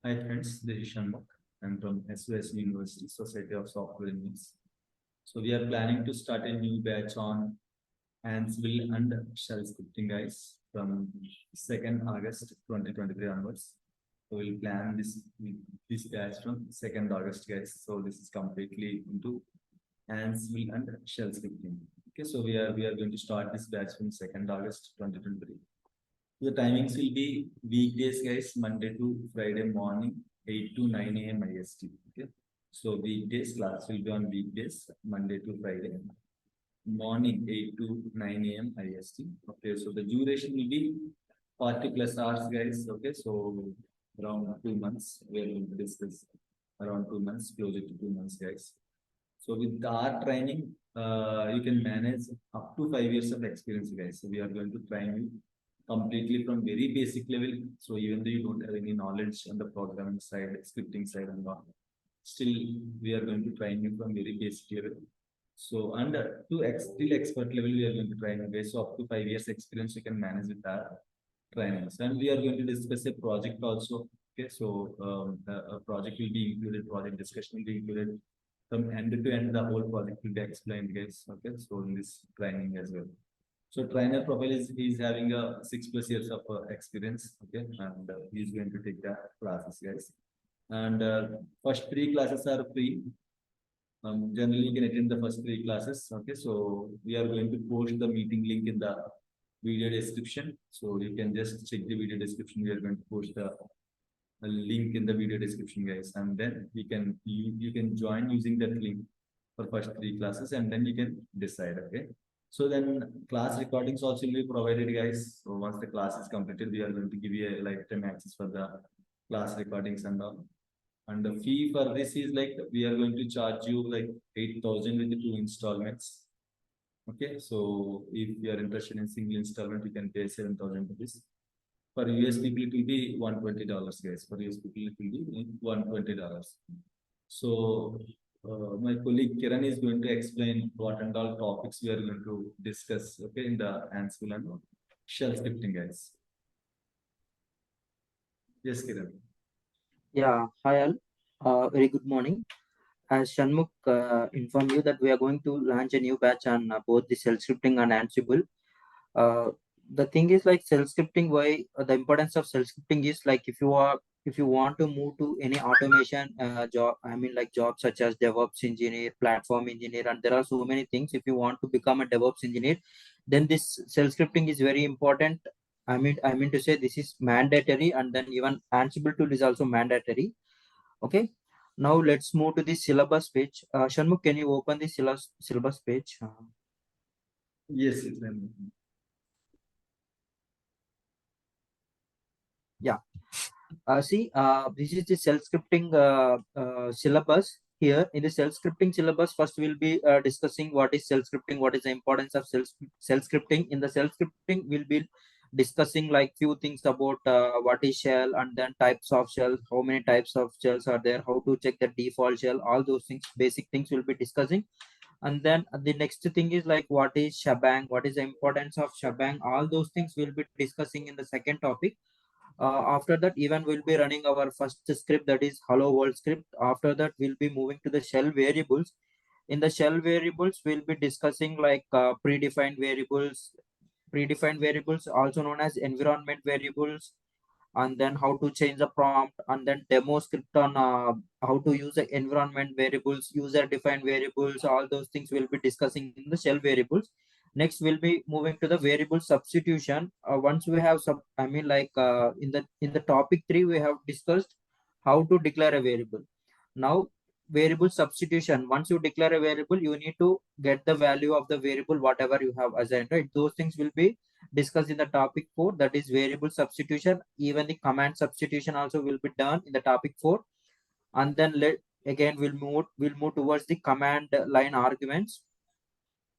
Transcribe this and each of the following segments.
Hi friends, this is Shanmugh. I'm from SOSE University, Society of Software Engineers. So we are planning to start a new batch on Ansible and shell scripting guys from 2nd August 2023 onwards. So we'll plan this batch from 2nd August guys. So this is completely into Ansible and shell scripting. Okay, so we are going to start this batch from 2nd August 2023. The timings will be weekdays, guys, Monday to Friday morning, 8 to 9 a.m. IST. Okay. So weekdays class will be on weekdays, Monday to Friday, morning 8 to 9 a.m. IST. Okay. So the duration will be 40 plus hours, guys. Okay. So around 2 months, we are going to discuss around 2 months, closer to 2 months, guys. So with our training, you can manage up to 5 years of experience, guys. So we are going to train you completely from very basic level. So even though you don't have any knowledge on the programming side, scripting side, and all, still we are going to train you from very basic level. So under till expert level, we are going to train you guys. So up to 5 years experience, you can manage with our trainings. And we are going to discuss a project also. Okay, so a project will be included, project discussion will be included from end to end. The whole project will be explained, guys. Okay, so in this training as well. So trainer profile is having a 6+ years of experience. Okay, and he's going to take the classes, guys. And first 3 classes are free. Generally, you can attend the first 3 classes. Okay, so we are going to post the meeting link in the video description. So you can just check the video description. We are going to post the link in the video description, guys, and then you can join using that link for first 3 classes, and then you can decide. Okay. So then class recordings also will be provided, guys. So once the class is completed, we are going to give you a lifetime access for the class recordings and all. And the fee for this is like we are going to charge you like 8,000 with the 2 installments. Okay, so if you are interested in single installment, you can pay 7,000 rupees. For US people, it will be $120, guys. For US people, it will be $120. So my colleague Kiran is going to explain what and all topics we are going to discuss. Okay, in the Ansible and shell scripting, guys. Yes, Kiran. Yeah, hi all. Very good morning. As Shanmugh informed you that we are going to launch a new batch on both the self-scripting and Ansible. The thing is like self-scripting, why the importance of self-scripting is like if you want to move to any automation job, I mean like jobs such as DevOps engineer, platform engineer, and there are so many things. If you want to become a DevOps engineer, then this self-scripting is very important. I mean to say this is mandatory, and then even Ansible tool is also mandatory. Okay. Now let's move to the syllabus page. Shanmugh, can you open the syllabus page? Yes, yes, ma'am. Yeah. See, this is the self-scripting syllabus. Here in the self-scripting syllabus, first we'll be discussing what is self-scripting, what is the importance of self-scripting. In the self-scripting, we'll be discussing like few things about what is shell and then types of shell, how many types of shells are there, how to check the default shell, all those things, basic things we'll be discussing. And then the next thing is like what is shebang, what is the importance of shebang, all those things we'll be discussing in the second topic. After that, even we'll be running our first script, that is hello world script. After that, we'll be moving to the shell variables. In the shell variables, we'll be discussing like predefined variables, also known as environment variables, and then how to change the prompt, and then demo script on how to use the environment variables, user defined variables, all those things we'll be discussing in the shell variables. Next we'll be moving to the variable substitution. Once we have in the topic 3 we have discussed how to declare a variable. Now variable substitution, once you declare a variable, you need to get the value of the variable whatever you have assigned, right? Those things will be discussed in the topic 4, that is variable substitution. Even the command substitution also will be done in the topic 4. And then again we'll move towards the command line arguments.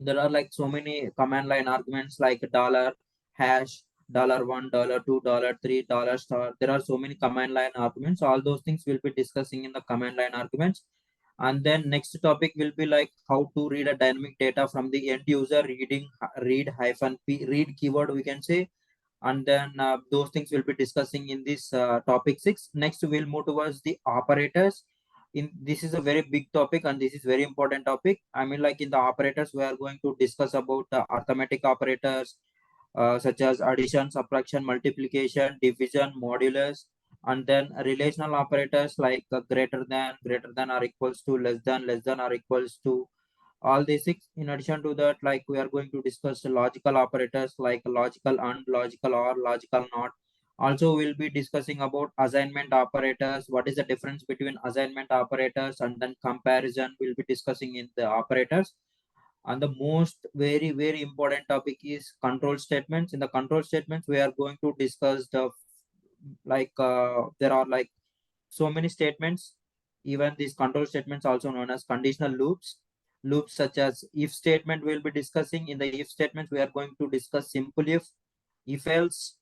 There are like so many command line arguments like dollar hash, $1, $2, $3, $star. There are so many command line arguments. All those things we'll be discussing in the command line arguments. And then next topic will be like how to read a dynamic data from the end user, read hyphen p, read keyword we can say. and then those things we'll be discussing in this topic 6. Next we'll move towards the operators. In this is a very big topic and this is very important topic. I mean, like in the operators we are going to discuss about arithmetic operators, such as addition, subtraction, multiplication, division, modulus, and then relational operators like greater than or equals to, less than or equals to, all these 6. In addition to that, like we are going to discuss logical operators like logical and, logical or, logical not. Also we'll be discussing about assignment operators, what is the difference between assignment operators, and then comparison we'll be discussing in the operators. And the most very important topic is control statements. In the control statements we are going to discuss the, like there are like so many statements. Even these control statements also known as conditional loops such as if statement we'll be discussing. In the if statements we are going to discuss simple if else,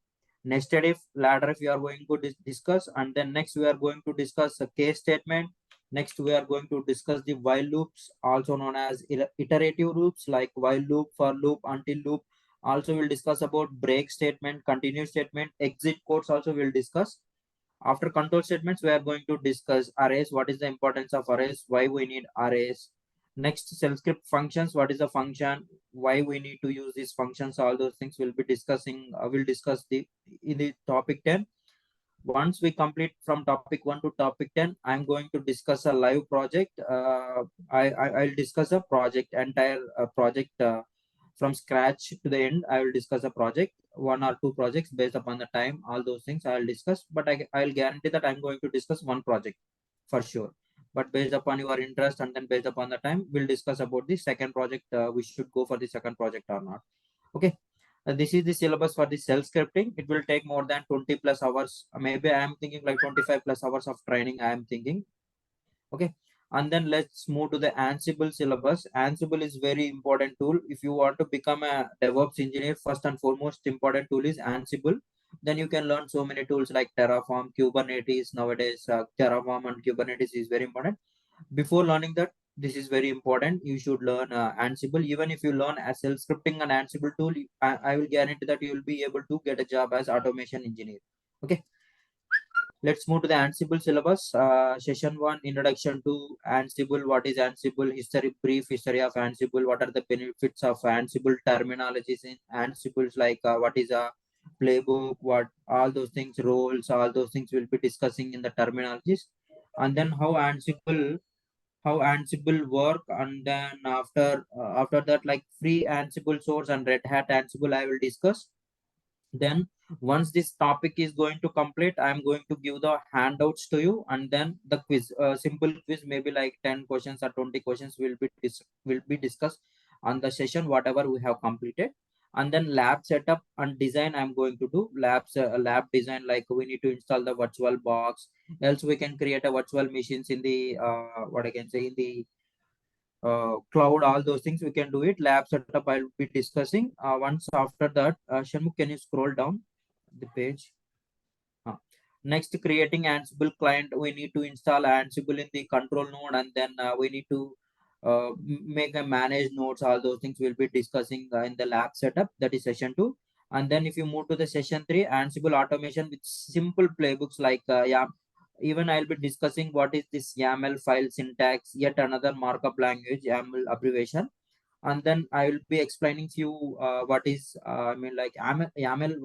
nested if, ladder if we are going to discuss. And then next we are going to discuss a case statement. Next we are going to discuss the while loops, also known as iterative loops like while loop, for loop, until loop. Also we'll discuss about break statement, continue statement, exit codes also we'll discuss. After control statements, we are going to discuss arrays. What is the importance of arrays? Why we need arrays? Next, shell script functions. What is the function? Why we need to use these functions? All those things we'll be discussing. We'll discuss the in the topic 10. Once we complete from topic 1 to topic 10, I'm going to discuss a live project. I'll discuss a project, entire project from scratch to the end. I will discuss a project, 1 or 2 projects based upon the time. All those things I'll discuss, but I'll guarantee that I'm going to discuss one project for sure. But based upon your interest and then based upon the time, we'll discuss about the second project. We should go for the second project or not. Okay. This is the syllabus for the shell scripting. It will take more than 20 plus hours. Maybe I am thinking like 25 plus hours of training. I am thinking. Okay. And then let's move to the Ansible syllabus. Ansible is very important tool. If you want to become a DevOps engineer, first and foremost important tool is Ansible. Then you can learn so many tools like Terraform, Kubernetes. Nowadays, Terraform and Kubernetes is very important. Before learning that, this is very important. You should learn Ansible. Even if you learn a shell scripting and Ansible tool, I will guarantee that you will be able to get a job as automation engineer. Okay. Let's move to the Ansible syllabus. Session 1, introduction to Ansible. What is Ansible? History, brief history of Ansible. What are the benefits of Ansible? Terminologies in Ansible, like what is a playbook, what all those things, roles, all those things we'll be discussing in the terminologies. And then how Ansible work, and then after that, like free Ansible source and Red Hat Ansible I will discuss. Then once this topic is going to complete, I'm going to give the handouts to you, and then the quiz, simple quiz, maybe like 10 questions or 20 questions will be discussed on the session whatever we have completed. And then lab setup and design I'm going to do lab design, like we need to install the virtual box, else we can create a virtual machines in the what I can say, in the cloud. All those things we can do it. Lab setup I'll be discussing. Once after that, Shanmugh, can you scroll down the page? uh, Next, creating Ansible client. We need to install Ansible in the control node, and then we need to make a manage nodes. All those things we'll be discussing in the lab setup. That is session 2. And then if you move to the session 3, Ansible automation with simple playbooks like even I'll be discussing what is this YAML file syntax, yet another markup language, YAML abbreviation. And then I will be explaining few what is I mean, like YAML.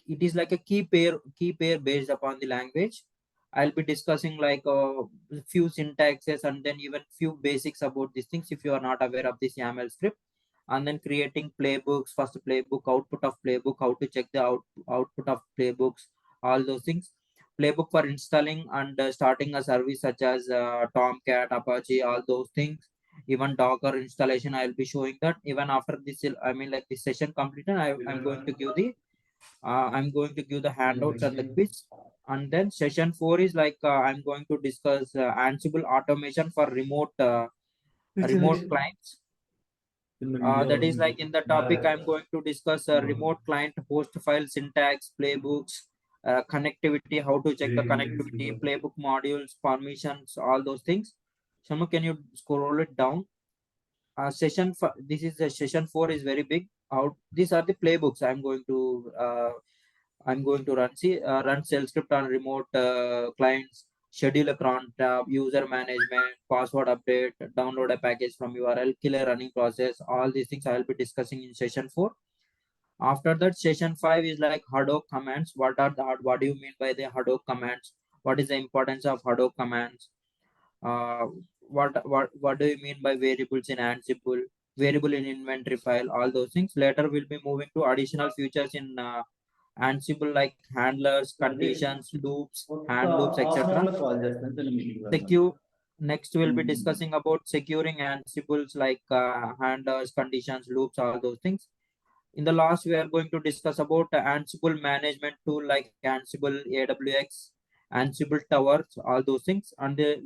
It is like a key pair based upon the language. I'll be discussing like a few syntaxes and then even few basics about these things if you are not aware of this YAML script. And then creating playbooks, first playbook, output of playbook, how to check the output of playbooks, all those things. Playbook for installing and starting a service such as Tomcat, Apache, all those things. Even Docker installation, I'll be showing that. Even after this, I mean, like this session completed, I'm going to give the handouts and the quiz. And then session 4 is like I'm going to discuss Ansible automation for remote clients. That is like in the topic I'm going to discuss remote client host file syntax, playbooks, connectivity, how to check the connectivity, playbook modules, permissions, all those things. Shama, can you scroll it down? This is the session 4 is very big. These are the playbooks I'm going to I'm going to run shell script on remote clients, schedule a cron tab, user management, password update, download a package from URL, kill a running process. All these things I will be discussing in session 4. After that, session 5 is like Hadoop commands. What do you mean by the Hadoop commands? What is the importance of Hadoop commands? Uh, what do you mean by variables in Ansible? Variable in inventory file, all those things. Later we'll be moving to additional features in Ansible like handlers, conditions, loops, hand loops, etc. Secure. Next, we'll be discussing about securing Ansibles like handlers, conditions, loops, all those things. In the last, we are going to discuss about Ansible management tool like Ansible AWX, Ansible towers, all those things. And the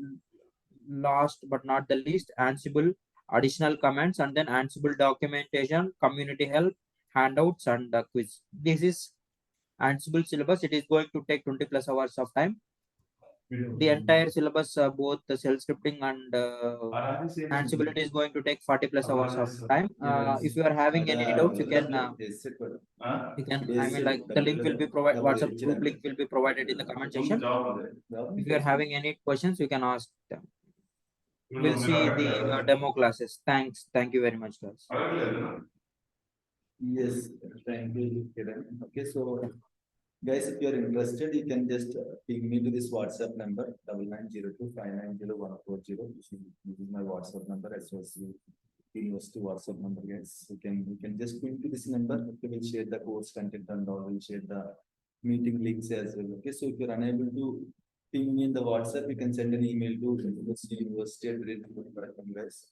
last but not the least, Ansible additional commands, and then Ansible documentation, community help, handouts, and quiz. This is Ansible syllabus. It is going to take 20 plus hours of time. The entire syllabus, both the shell scripting and Ansible, it is going to take 40 plus hours of time. If you are having any doubts, you can, I mean, like the link will be provided, WhatsApp group link will be provided in the comment section. If you are having any questions, you can ask them. We'll see the demo classes. Thanks. Thank you very much, guys. Yes, thank you, Kiran. Okay, so guys, if you are interested, you can just ping me to this WhatsApp number 9902590140. This is my WhatsApp number as well as University WhatsApp number, guys. You can just ping to this number. Okay, we'll share the course content and all. We'll share the meeting links as well. Okay, so if you're unable to ping me in the WhatsApp, you can send an email to university at guys.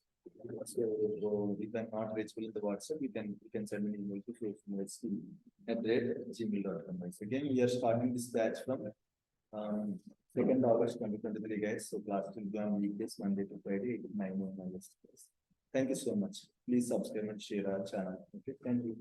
So if I'm not reachable in the WhatsApp, you can send an email to university@gmail.com. Again, we are starting this batch from 2nd August 2023, guys. So class will be on weekdays, Monday to Friday, 9 a.m. Thank you so much. Please subscribe and share our channel. Okay, thank you.